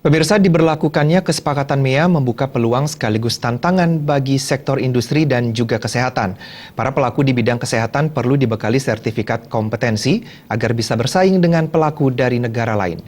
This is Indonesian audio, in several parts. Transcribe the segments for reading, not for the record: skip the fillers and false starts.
Pemirsa, diberlakukannya kesepakatan MEA membuka peluang sekaligus tantangan bagi sektor industri dan juga kesehatan. Para pelaku di bidang kesehatan perlu dibekali sertifikat kompetensi agar bisa bersaing dengan pelaku dari negara lain.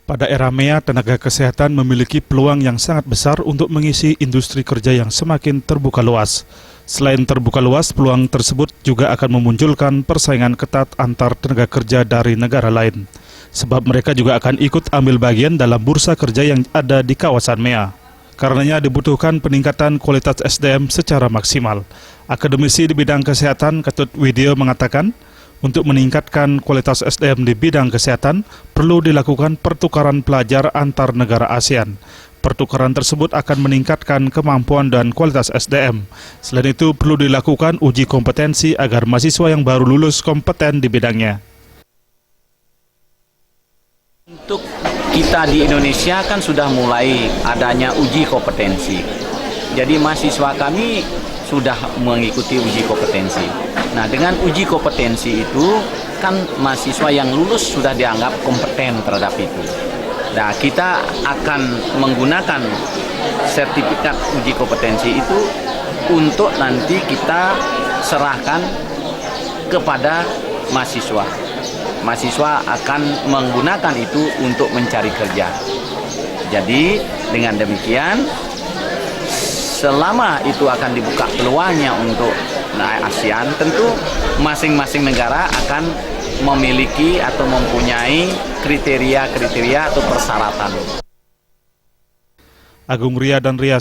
Pada era MEA, tenaga kesehatan memiliki peluang yang sangat besar untuk mengisi industri kerja yang semakin terbuka luas. Selain terbuka luas, peluang tersebut juga akan memunculkan persaingan ketat antar tenaga kerja dari negara lain. Sebab mereka juga akan ikut ambil bagian dalam bursa kerja yang ada di kawasan MEA. Karenanya dibutuhkan peningkatan kualitas SDM secara maksimal. Akademisi di bidang kesehatan Ketut Widyo mengatakan, untuk meningkatkan kualitas SDM di bidang kesehatan, perlu dilakukan pertukaran pelajar antar negara ASEAN. Pertukaran tersebut akan meningkatkan kemampuan dan kualitas SDM. Selain itu, perlu dilakukan uji kompetensi agar mahasiswa yang baru lulus kompeten di bidangnya. Untuk kita di Indonesia kan sudah mulai adanya uji kompetensi. Jadi mahasiswa kami sudah mengikuti uji kompetensi. Nah, dengan uji kompetensi itu kan mahasiswa yang lulus sudah dianggap kompeten terhadap itu. Nah, kita akan menggunakan sertifikat uji kompetensi itu untuk nanti kita serahkan kepada mahasiswa. Mahasiswa akan menggunakan itu untuk mencari kerja. Jadi, dengan demikian, selama itu akan dibuka peluangnya untuk ASEAN, tentu masing-masing negara akan memiliki atau mempunyai kriteria-kriteria atau persyaratan. Agung Ria dan Ria